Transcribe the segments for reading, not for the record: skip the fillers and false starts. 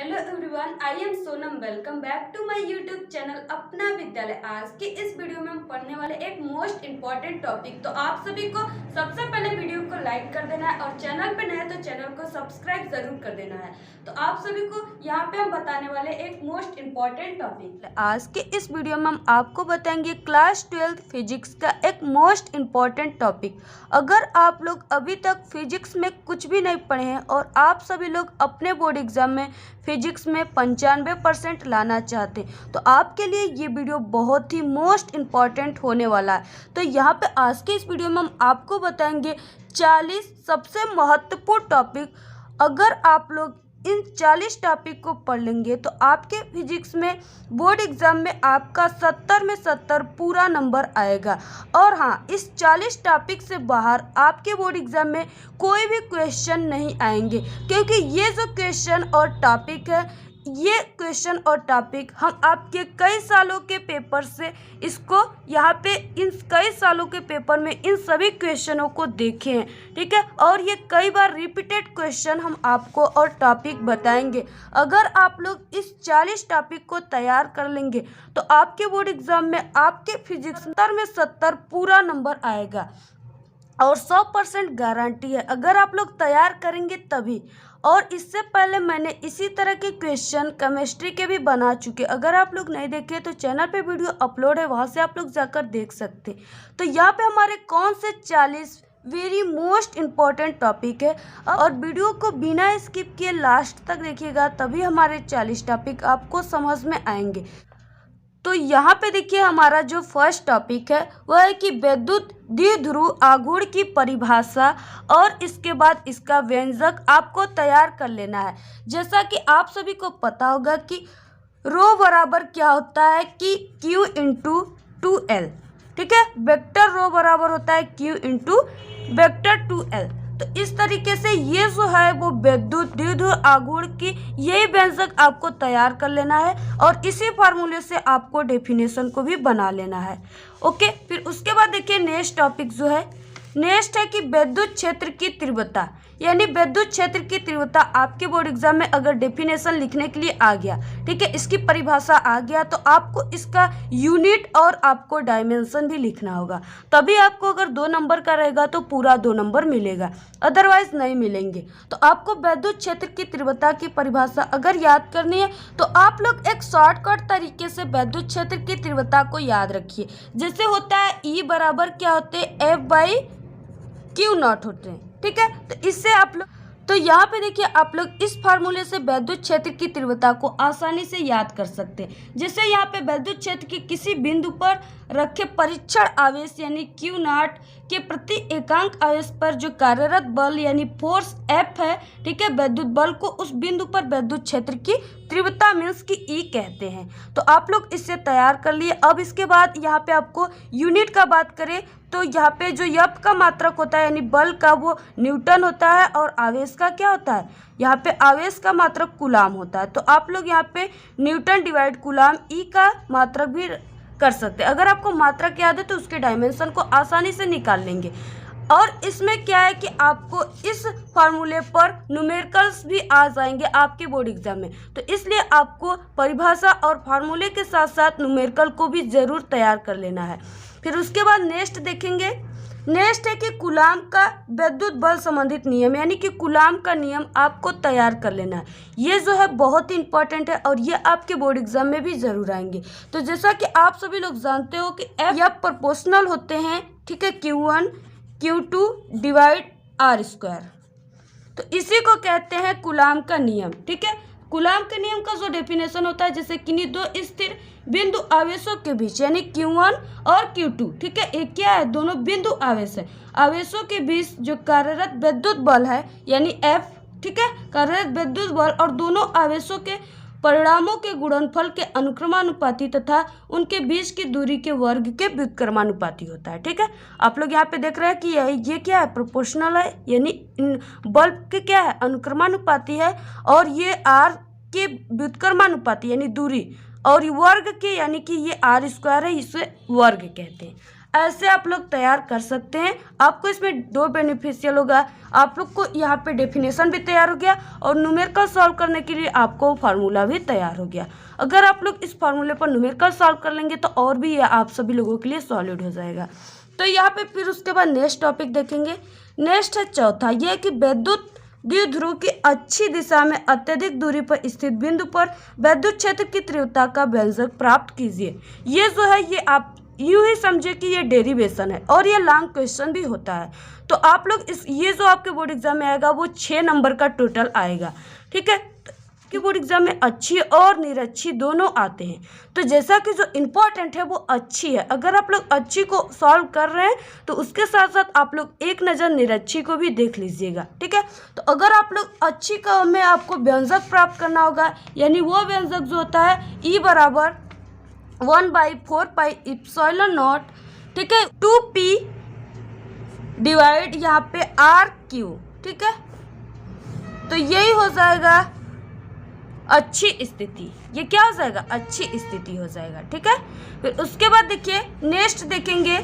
Hello everyone, I am Sonam. Welcome back to my YouTube channel Apna Vidyalaya. आज की इस video में हम पढ़ने वाले एक मोस्ट इम्पॉर्टेंट टॉपिक। तो आप सभी को सबसे पहले वीडियो को लाइक कर देना है और चैनल पे नए हैं तो चैनल को सब्सक्राइब जरूर कर देना है। तो आप सभी को यहाँ पे हम बताने वाले एक मोस्ट इम्पॉर्टेंट टॉपिक। आज के इस वीडियो में हम आपको बताएंगे क्लास 12 फिजिक्स का एक मोस्ट इम्पॉर्टेंट टॉपिक। अगर आप लोग अभी तक फिजिक्स में कुछ भी नहीं पढ़े हैं और आप सभी लोग अपने बोर्ड एग्जाम में फिजिक्स में 95% लाना चाहते हैं तो आपके लिए ये वीडियो बहुत ही मोस्ट इम्पॉर्टेंट होने वाला है। तो यहाँ पे आज के इस वीडियो में हम आपको बताएंगे 40 सबसे महत्वपूर्ण टॉपिक। अगर आप लोग इन 40 टॉपिक को पढ़ लेंगे तो आपके फिजिक्स में बोर्ड एग्जाम में आपका 70 में 70 पूरा नंबर आएगा। और हाँ, इस 40 टॉपिक से बाहर आपके बोर्ड एग्जाम में कोई भी क्वेश्चन नहीं आएंगे, क्योंकि ये जो क्वेश्चन और टॉपिक है, ये क्वेश्चन और टॉपिक हम आपके कई सालों के पेपर से इसको यहाँ पे इन कई सालों के पेपर में इन सभी क्वेश्चनों को देखे हैं, ठीक है। और ये कई बार रिपीटेड क्वेश्चन हम आपको और टॉपिक बताएंगे। अगर आप लोग इस 40 टॉपिक को तैयार कर लेंगे तो आपके बोर्ड एग्जाम में आपके फिजिक्स 70 में 70 पूरा नंबर आएगा और 100% गारंटी है। अगर आप लोग तैयार करेंगे तभी। और इससे पहले मैंने इसी तरह के क्वेश्चन केमिस्ट्री के भी बना चुके। अगर आप लोग नहीं देखे तो चैनल पे वीडियो अपलोड है, वहाँ से आप लोग जाकर देख सकते। तो यहाँ पे हमारे कौन से 40 वेरी मोस्ट इम्पॉर्टेंट टॉपिक है, और वीडियो को बिना स्किप किए लास्ट तक देखिएगा, तभी हमारे 40 टॉपिक आपको समझ में आएंगे। तो यहाँ पे देखिए, हमारा जो फर्स्ट टॉपिक है वह है कि विद्युत द्विध्रुव आघूर्ण की परिभाषा और इसके बाद इसका व्यंजक आपको तैयार कर लेना है। जैसा कि आप सभी को पता होगा कि रो बराबर क्या होता है कि Q इंटू 2L, ठीक है। वेक्टर रो बराबर होता है Q इंटू वेक्टर 2L। तो इस तरीके से ये जो है वो विद्युत द्विध्रुव आघूर्ण की यही व्यंजक आपको तैयार कर लेना है और इसी फार्मूले से आपको डेफिनेशन को भी बना लेना है। ओके, फिर उसके बाद देखिए नेक्स्ट टॉपिक जो है, नेक्स्ट है कि विद्युत क्षेत्र की तीव्रता, यानी विद्युत क्षेत्र की तीव्रता आपके बोर्ड एग्जाम में अगर डेफिनेशन लिखने के लिए आ गया, ठीक है, इसकी परिभाषा आ गया, तो आपको इसका यूनिट और आपको डायमेंशन भी लिखना होगा। तभी आपको अगर 2 नंबर का रहेगा तो पूरा 2 नंबर मिलेगा, अदरवाइज नहीं मिलेंगे। तो आपको विद्युत क्षेत्र की तीव्रता की परिभाषा अगर याद करनी है तो आप लोग एक शॉर्टकट तरीके से विद्युत क्षेत्र की तीव्रता को याद रखिए। जैसे होता है E बराबर क्या होते हैं, F/Q0 होते हैं, ठीक है। तो इससे आप लोग, तो यहाँ पे देखिए आप लोग इस फार्मूले से विद्युत क्षेत्र की तीव्रता को आसानी से याद कर सकते हैं। जैसे यहाँ पे विद्युत क्षेत्र के किसी बिंदु पर रखे परीक्षण आवेश यानी Q0 के प्रति एकांक आवेश पर जो कार्यरत बल यानी फोर्स F है, ठीक है, विद्युत बल को उस बिंदु पर विद्युत क्षेत्र की तीव्रता मीन्स की E कहते हैं। तो आप लोग इससे तैयार कर लिए। अब इसके बाद यहाँ पे आपको यूनिट का बात करें तो यहाँ पे जो F का मात्रक होता है यानी बल का, वो न्यूटन होता है और आवेश का क्या होता है, यहाँ पे आवेश का मात्रक कूलाम होता है। तो आप लोग यहाँ पे न्यूटन डिवाइड कूलाम E का मात्रक भी कर सकते हैं। अगर आपको मात्रक याद है तो उसके डायमेंशन को आसानी से निकाल लेंगे। और इसमें क्या है कि आपको इस फार्मूले पर न्यूमेरिकल्स भी आ जाएंगे आपके बोर्ड एग्जाम में, तो इसलिए आपको परिभाषा और फार्मूले के साथ साथ न्यूमेरिकल को भी जरूर तैयार कर लेना है। फिर उसके बाद नेक्स्ट देखेंगे, नेक्स्ट है कि कूलाम का विद्युत बल संबंधित नियम, यानी कि कूलाम का नियम आपको तैयार कर लेना है। ये जो है बहुत ही इंपॉर्टेंट है और ये आपके बोर्ड एग्जाम में भी जरूर आएंगे। तो जैसा कि आप सभी लोग जानते हो कि F प्रोपोर्शनल होते हैं, ठीक है, Q1 Q2 डिवाइड R²। तो इसी को कहते हैं कूलाम का नियम, ठीक है। कूलाम के नियम का जो डेफिनेशन होता है, जैसे किन्हीं 2 स्थिर बिंदु आवेशों के बीच यानी Q1 और Q2, ठीक है, एक क्या है, दोनों बिंदु आवेश है, आवेशों के बीच जो कार्यरत विद्युत बल है यानी F, ठीक है, कार्यरत विद्युत बल और दोनों आवेशों के परिणामों के गुणनफल के अनुक्रमानुपाती तथा उनके बीच की दूरी के वर्ग के व्युत्क्रमानुपाती होता है, ठीक है। आप लोग यहाँ पे देख रहे हैं कि ये क्या है, प्रोपोर्शनल है, यानी बल के क्या है, अनुक्रमानुपाती है, और ये R के व्युत्क्रमानुपाती यानी दूरी, और वर्ग के यानी कि ये R² है, इसे वर्ग कहते हैं। ऐसे आप लोग तैयार कर सकते हैं। आपको इसमें 2 बेनिफिशियल होगा, आप लोग को यहाँ पे डेफिनेशन भी तैयार हो गया और न्यूमेरिकल सॉल्व करने के लिए आपको फार्मूला भी तैयार हो गया। अगर आप लोग इस फार्मूले पर न्यूमेरिकल सॉल्व कर लेंगे तो और भी ये आप सभी लोगों के लिए सॉलिड हो जाएगा। तो यहाँ पे फिर उसके बाद नेक्स्ट टॉपिक देखेंगे। नेक्स्ट है चौथा, यह है कि विद्युत द्विध्रुव की अच्छी दिशा में अत्यधिक दूरी पर स्थित बिंदु पर विद्युत क्षेत्र की तीव्रता का व्यंजक प्राप्त कीजिए। ये जो है ये आप यूं ही समझे कि ये डेरिवेशन है और ये लॉन्ग क्वेश्चन भी होता है। तो आप लोग ये जो आपके बोर्ड एग्जाम में आएगा वो 6 नंबर का टोटल आएगा, ठीक है। कि बोर्ड एग्जाम में अच्छी और निरच्छी दोनों आते हैं। तो जैसा कि जो इम्पोर्टेंट है वो अच्छी है, अगर आप लोग अच्छी को सॉल्व कर रहे हैं तो उसके साथ साथ आप लोग एक नज़र निरच्छी को भी देख लीजिएगा, ठीक है। तो अगर आप लोग अच्छी का में आपको व्यंजक प्राप्त करना होगा, यानी वो व्यंजक जो होता है E बराबर 1/4 पाई एप्सिलॉन नॉट, ठीक है, 2p डिवाइड यहाँ पे RQ, ठीक है। तो यही हो जाएगा अच्छी स्थिति, ये क्या हो जाएगा, अच्छी स्थिति हो जाएगा, ठीक है। फिर उसके बाद देखिए नेक्स्ट देखेंगे।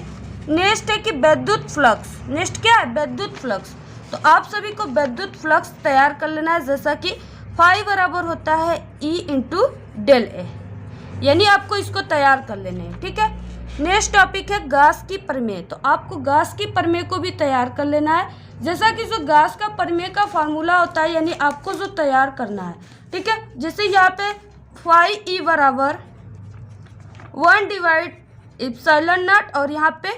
नेक्स्ट है कि विद्युत फ्लक्स। नेक्स्ट क्या है, विद्युत फ्लक्स। तो आप सभी को विद्युत फ्लक्स तैयार कर लेना है, जैसा कि फाई बराबर होता है E इंटू डेल ए, यानी आपको इसको तैयार कर लेने हैं, ठीक है। नेक्स्ट टॉपिक है गास की प्रमेय। तो आपको गास की प्रमेय को भी तैयार कर लेना है, जैसा कि जो गास का प्रमेय का फार्मूला होता है, यानी आपको जो तैयार करना है, ठीक है। जैसे यहाँ पे फाई E बराबर 1 डिवाइड एप्सिलॉन नॉट और यहाँ पे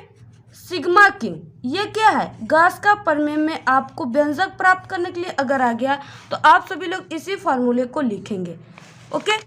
सिग्मा किंग, ये क्या है, गास का प्रमेय में आपको व्यंजक प्राप्त करने के लिए अगर आ गया तो आप सभी लोग इसी फार्मूले को लिखेंगे, ओके।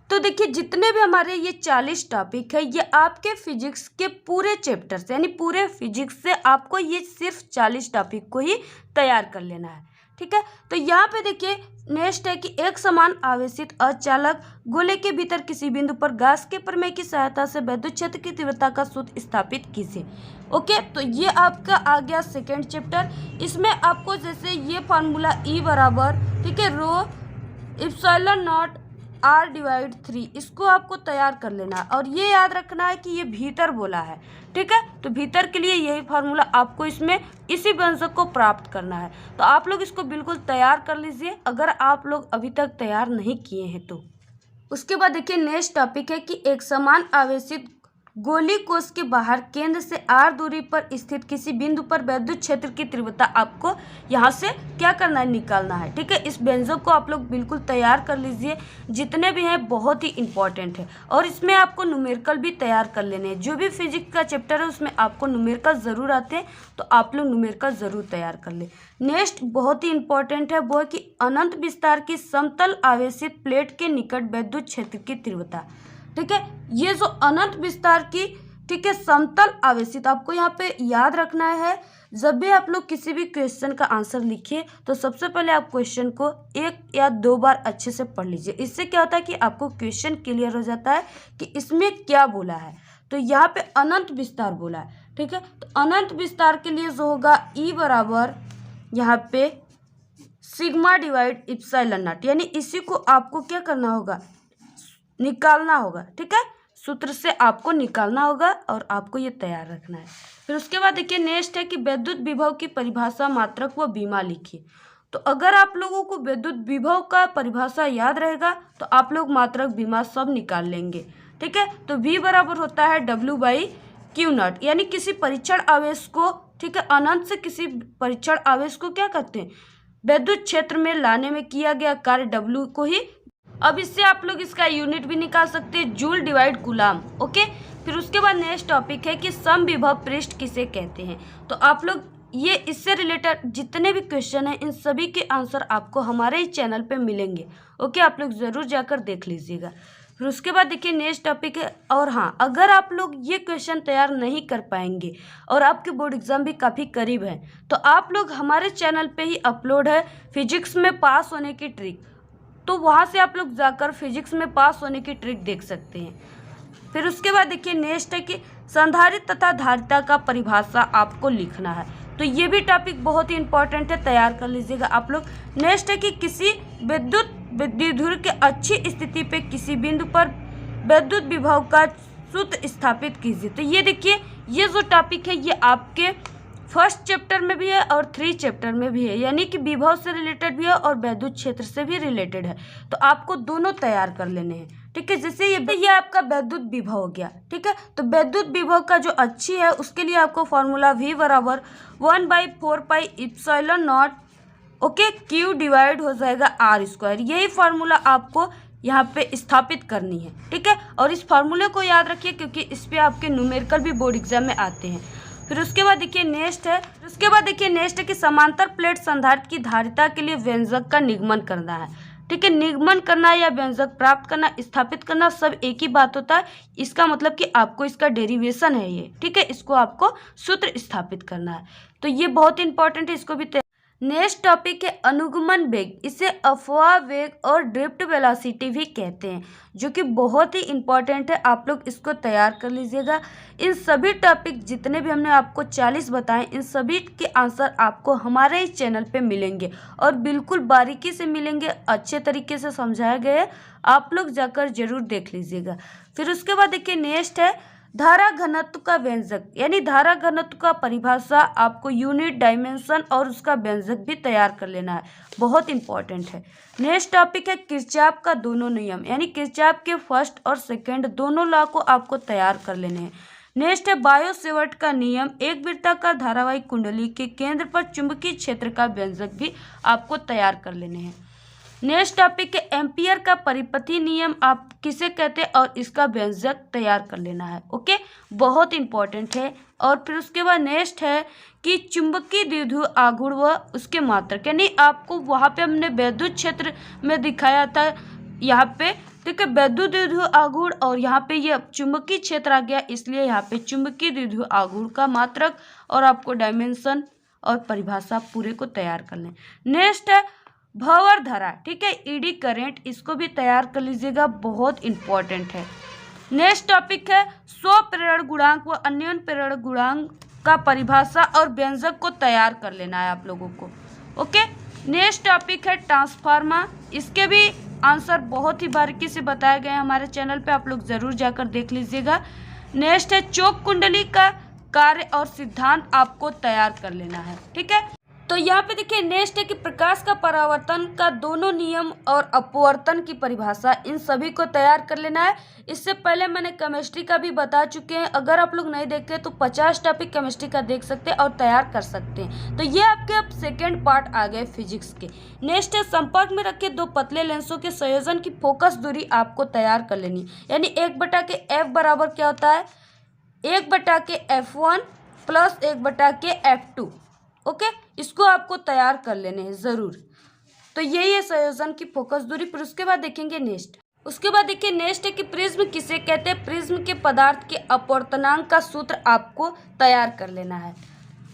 तो देखिए जितने भी हमारे ये 40 टॉपिक है, ये आपके फिजिक्स के पूरे चैप्टर से, यानी पूरे फिजिक्स से आपको ये सिर्फ 40 टॉपिक को ही तैयार कर लेना है, ठीक है। तो यहाँ पे देखिए नेक्स्ट है कि एक समान आवेशित अचालक गोले के भीतर किसी बिंदु पर गास के प्रमेय की सहायता से विद्युत क्षेत्र की तीव्रता का सूत्र स्थापित कीजिए, ओके। तो ये आपका आ गया सेकेंड चैप्टर। इसमें आपको जैसे ये फार्मूला E बराबर, ठीक है, रो एप्सिलॉन नॉट R डिवाइड 3, इसको आपको तैयार कर लेना है और ये याद रखना है कि ये भीतर बोला है, ठीक है। तो भीतर के लिए यही फार्मूला आपको इसमें इसी व्यंजक को प्राप्त करना है। तो आप लोग इसको बिल्कुल तैयार कर लीजिए अगर आप लोग अभी तक तैयार नहीं किए हैं तो। उसके बाद देखिए नेक्स्ट टॉपिक है कि एक समान आवेशित गोली कोश के बाहर केंद्र से R दूरी पर स्थित किसी बिंदु पर विद्युत क्षेत्र की तीव्रता आपको यहाँ से क्या करना है, निकालना है, ठीक है। इस व्यंजक को आप लोग बिल्कुल तैयार कर लीजिए, जितने भी हैं बहुत ही इंपॉर्टेंट है और इसमें आपको न्यूमेरिकल भी तैयार कर लेने हैं। जो भी फिजिक्स का चैप्टर है उसमें आपको न्यूमेरिकल ज़रूर आते हैं, तो आप लोग न्यूमेरिकल ज़रूर तैयार कर ले। नेक्स्ट बहुत ही इंपॉर्टेंट है वो है कि अनंत विस्तार की समतल आवेशित प्लेट के निकट विद्युत क्षेत्र की तीव्रता, ठीक है। ये जो अनंत विस्तार की, ठीक है, समतल आवेशित, आपको यहाँ पे याद रखना है। जब भी आप लोग किसी भी क्वेश्चन का आंसर लिखिए तो सबसे पहले आप क्वेश्चन को 1 या 2 बार अच्छे से पढ़ लीजिए। इससे क्या होता है कि आपको क्वेश्चन क्लियर हो जाता है कि इसमें क्या बोला है। तो यहाँ पे अनंत विस्तार बोला है, ठीक है। तो अनंत विस्तार के लिए जो होगा E बराबर यहाँ पे सिग्मा डिवाइड एप्सिलॉन नॉट, यानी इसी को आपको क्या करना होगा, निकालना होगा, ठीक है। सूत्र से आपको निकालना होगा और आपको ये तैयार रखना है। फिर उसके बाद देखिए नेक्स्ट है कि विद्युत विभव की परिभाषा, मात्रक व बीमा लिखिए। तो अगर आप लोगों को विद्युत विभव का परिभाषा याद रहेगा तो आप लोग मात्रक बीमा सब निकाल लेंगे, ठीक है। तो V बराबर होता है W/Q0, यानी किसी परीक्षण आवेश को, ठीक है, अनंत से किसी परीक्षण आवेश को क्या करते हैं, विद्युत क्षेत्र में लाने में किया गया कार्य W को ही। अब इससे आप लोग इसका यूनिट भी निकाल सकते हैं, जूल डिवाइड कूलाम, ओके। फिर उसके बाद नेक्स्ट टॉपिक है कि समविभव पृष्ठ किसे कहते हैं। तो आप लोग ये इससे रिलेटेड जितने भी क्वेश्चन हैं इन सभी के आंसर आपको हमारे ही चैनल पे मिलेंगे, ओके। आप लोग ज़रूर जाकर देख लीजिएगा। फिर उसके बाद देखिए नेक्स्ट टॉपिक है, और हाँ, अगर आप लोग ये क्वेश्चन तैयार नहीं कर पाएंगे और आपके बोर्ड एग्जाम भी काफ़ी करीब है तो आप लोग हमारे चैनल पे ही अपलोड है फिजिक्स में पास होने की ट्रिक, तो वहाँ से आप लोग जाकर फिजिक्स में पास होने की ट्रिक देख सकते हैं। फिर उसके बाद देखिए नेक्स्ट है कि संधारित्र तथा धारिता का परिभाषा आपको लिखना है। तो ये भी टॉपिक बहुत ही इंपॉर्टेंट है, तैयार कर लीजिएगा आप लोग। नेक्स्ट है कि किसी विद्युत द्विध्रुव के अच्छी स्थिति पे किसी बिंदु पर विद्युत विभव का सूत्र स्थापित कीजिए। तो ये देखिए, ये जो टॉपिक है ये आपके फर्स्ट चैप्टर में भी है और 3 चैप्टर में भी है, यानी कि विभव से रिलेटेड भी है और वैद्युत क्षेत्र से भी रिलेटेड है। तो आपको दोनों तैयार कर लेने हैं, ठीक है। जैसे ये आपका वैद्युत विभव हो गया, ठीक है। तो वैद्युत विभव का जो अच्छी है उसके लिए आपको फॉर्मूला V बराबर 1/4πε0, ओके, Q डिवाइड हो जाएगा R²। यही फार्मूला आपको यहाँ पे स्थापित करनी है, ठीक है। और इस फार्मूले को याद रखिए क्योंकि इस पे आपके न्यूमेरिकल भी बोर्ड एग्जाम में आते हैं। फिर उसके बाद देखिए नेक्स्ट है कि समांतर प्लेट संधारित्र की धारिता के लिए व्यंजक का निगमन करना है, ठीक है। निगमन करना या व्यंजक प्राप्त करना, स्थापित करना सब एक ही बात होता है। इसका मतलब कि आपको इसका डेरिवेशन है ये, ठीक है। इसको आपको सूत्र स्थापित करना है, तो ये बहुत इंपॉर्टेंट है, इसको भी। नेक्स्ट टॉपिक है अनुगमन वेग, इसे अफवाह वेग और ड्रिफ्ट वेलोसिटी भी कहते हैं, जो कि बहुत ही इंपॉर्टेंट है। आप लोग इसको तैयार कर लीजिएगा। इन सभी टॉपिक जितने भी हमने आपको 40 बताएं, इन सभी के आंसर आपको हमारे इस चैनल पे मिलेंगे और बिल्कुल बारीकी से मिलेंगे, अच्छे तरीके से समझाया गया है। आप लोग जाकर जरूर देख लीजिएगा। फिर उसके बाद देखिए नेक्स्ट है धारा घनत्व का व्यंजक, यानी धारा घनत्व का परिभाषा, आपको यूनिट, डायमेंशन और उसका व्यंजक भी तैयार कर लेना है, बहुत इंपॉर्टेंट है। नेक्स्ट टॉपिक है किरचॉफ का दोनों नियम, यानी किरचॉफ के फर्स्ट और सेकंड दोनों लॉ को आपको तैयार कर लेने हैं। नेक्स्ट है बायो-सेवर्ट का नियम, एक वृत्ताकार धारावाही कुंडली के केंद्र पर चुंबकीय क्षेत्र का व्यंजक भी आपको तैयार कर लेने हैं। नेक्स्ट टॉपिक है एम्पियर का परिपथी नियम, आप किसे कहते हैं और इसका व्यंजक तैयार कर लेना है, ओके, बहुत इंपॉर्टेंट है। और फिर उसके बाद नेक्स्ट है कि चुंबकीय द्विध्रुव आघूर्ण व उसके मात्रक, यानी आपको वहाँ पे हमने वैद्युत क्षेत्र में दिखाया था, यहाँ पे ठीक है वैद्युत द्विध्रुव आघूर्ण, और यहाँ पे ये चुंबकीय क्षेत्र आ गया, इसलिए यहाँ पे चुंबकीय द्विध्रुव आघूर्ण का मात्रक और आपको डायमेंशन और परिभाषा पूरे को तैयार कर लें। नेक्स्ट है भंवर धारा, ठीक है, ईडी करेंट, इसको भी तैयार कर लीजिएगा, बहुत इंपॉर्टेंट है। नेक्स्ट टॉपिक है स्वप्रेरण गुणांक व अन्योन्य प्रेरण गुणांक का परिभाषा और व्यंजक को तैयार कर लेना है आप लोगों को, ओके। नेक्स्ट टॉपिक है ट्रांसफार्मर, इसके भी आंसर बहुत ही बारीकी से बताए गए हैं हमारे चैनल पे, आप लोग जरूर जाकर देख लीजिएगा। नेक्स्ट है चौक कुंडली का कार्य और सिद्धांत आपको तैयार कर लेना है, ठीक है। तो यहाँ पे देखिए नेक्स्ट है कि प्रकाश का परावर्तन का दोनों नियम और अपवर्तन की परिभाषा, इन सभी को तैयार कर लेना है। इससे पहले मैंने केमिस्ट्री का भी बता चुके हैं, अगर आप लोग नहीं देखे तो 50 टॉपिक केमिस्ट्री का देख सकते हैं और तैयार कर सकते हैं। तो ये आपके अब सेकेंड पार्ट आ गए फिजिक्स के। नेक्स्ट है संपर्क में रखे दो पतले लेंसों के संयोजन की फोकस दूरी आपको तैयार कर लेनी, यानी 1/f बराबर क्या होता है, 1/f1 प्लस 1/f2, ओके, इसको आपको तैयार कर लेने हैं ज़रूर। तो यही है संयोजन की फोकस दूरी। फिर उसके बाद देखेंगे नेक्स्ट, उसके बाद देखिए नेक्स्ट है कि प्रिज्म किसे कहते हैं, प्रिज्म के पदार्थ के अपवर्तनांक का सूत्र आपको तैयार कर लेना है।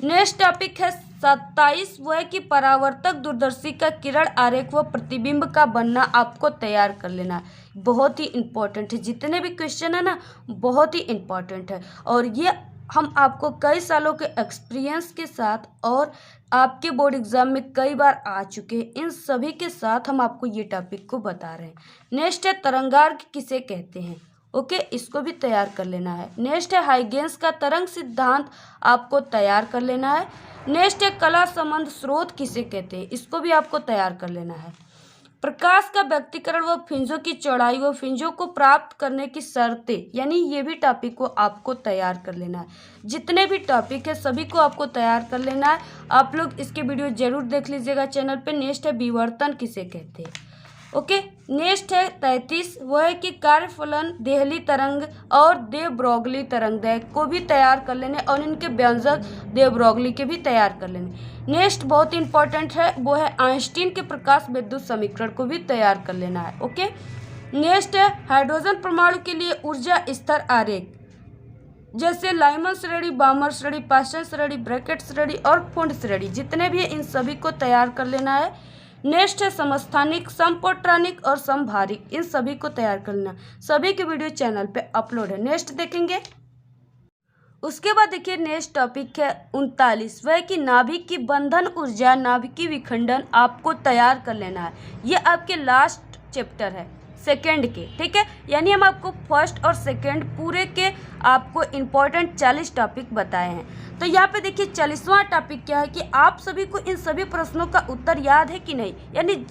नेक्स्ट टॉपिक है 27, वो है कि परावर्तक दूरदर्शी का किरण आरेख व प्रतिबिंब का बनना आपको तैयार कर लेना है, बहुत ही इंपॉर्टेंट है। जितने भी क्वेश्चन है ना बहुत ही इंपॉर्टेंट है, और ये हम आपको कई सालों के एक्सपीरियंस के साथ और आपके बोर्ड एग्जाम में कई बार आ चुके हैं, इन सभी के साथ हम आपको ये टॉपिक को बता रहे हैं। नेक्स्ट है तरंगार्घ किसे कहते हैं, ओके, इसको भी तैयार कर लेना है। नेक्स्ट है हाइगेंस का तरंग सिद्धांत आपको तैयार कर लेना है। नेक्स्ट है कला संबंध स्रोत किसे कहते हैं, इसको भी आपको तैयार कर लेना है। प्रकाश का व्यक्तीकरण व फ्रिंजों की चौड़ाई व फ्रिंजों को प्राप्त करने की शर्तें, यानी ये भी टॉपिक को आपको तैयार कर लेना है। जितने भी टॉपिक है सभी को आपको तैयार कर लेना है, आप लोग इसके वीडियो जरूर देख लीजिएगा चैनल पे। नेक्स्ट है विवर्तन किसे कहते हैं, ओके। नेक्स्ट है 33, वह है कि कार्यफलन, देहली तरंग और दे ब्रोगली तरंगदैर्घ्य को भी तैयार कर लेने और इनके व्यंजक दे ब्रोगली के भी तैयार कर लेने। नेक्स्ट बहुत इंपॉर्टेंट है, वो है आइंस्टीन के प्रकाश विद्युत समीकरण को भी तैयार कर लेना है, ओके। नेक्स्ट है हाइड्रोजन परमाणु के लिए ऊर्जा स्तर आरेख, जैसे लाइमन श्रेणी, बामर श्रेणी, पास्टन श्रेणी, ब्रैकेट श्रेणी और फुंड श्रेणी, जितने भी है इन सभी को तैयार कर लेना है। नेक्स्ट है समस्थानिक, समपोट्रानिक और समभारिक, इन सभी को तैयार करना, सभी के वीडियो चैनल पे अपलोड है, नेक्स्ट देखेंगे। उसके बाद देखिए नेक्स्ट टॉपिक है 39, वह कि नाभिक की बंधन ऊर्जा, नाभिकीय विखंडन आपको तैयार कर लेना है। ये आपके लास्ट चैप्टर है, सेकंड के, ठीक है। यानी हम आपको फर्स्ट और सेकंड पूरे के आपको इम्पोर्टेंट 40 टॉपिक बताए हैं। तो यहाँ पे देखिए 40वां टॉपिक क्या है कि आप सभी को इन सभी प्रश्नों का उत्तर याद है कि नहीं। यानी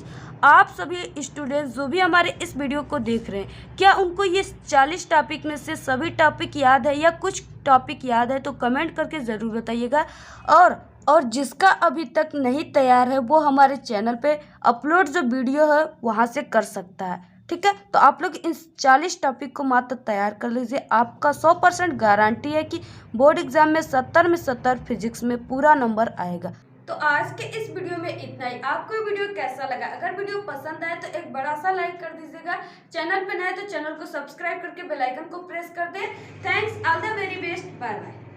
आप सभी स्टूडेंट्स जो भी हमारे इस वीडियो को देख रहे हैं, क्या उनको ये 40 टॉपिक में से सभी टॉपिक याद है या कुछ टॉपिक याद है, तो कमेंट करके ज़रूर बताइएगा। और जिसका अभी तक नहीं तैयार है वो हमारे चैनल पे अपलोड जो वीडियो है वहाँ से कर सकता है, ठीक है। तो आप लोग इन 40 टॉपिक को मात्र तैयार कर लीजिए। आपका 100% गारंटी है कि बोर्ड एग्जाम में 70 में 70 फिजिक्स में पूरा नंबर आएगा। तो आज के इस वीडियो में इतना ही। आपको ये वीडियो कैसा लगा? अगर वीडियो पसंद आए तो एक बड़ा सा लाइक कर दीजिएगा। चैनल पे नए तो चैनल को सब्सक्राइब करके बेल आइकन को प्रेस कर दें। Thanks, all the very best, bye bye.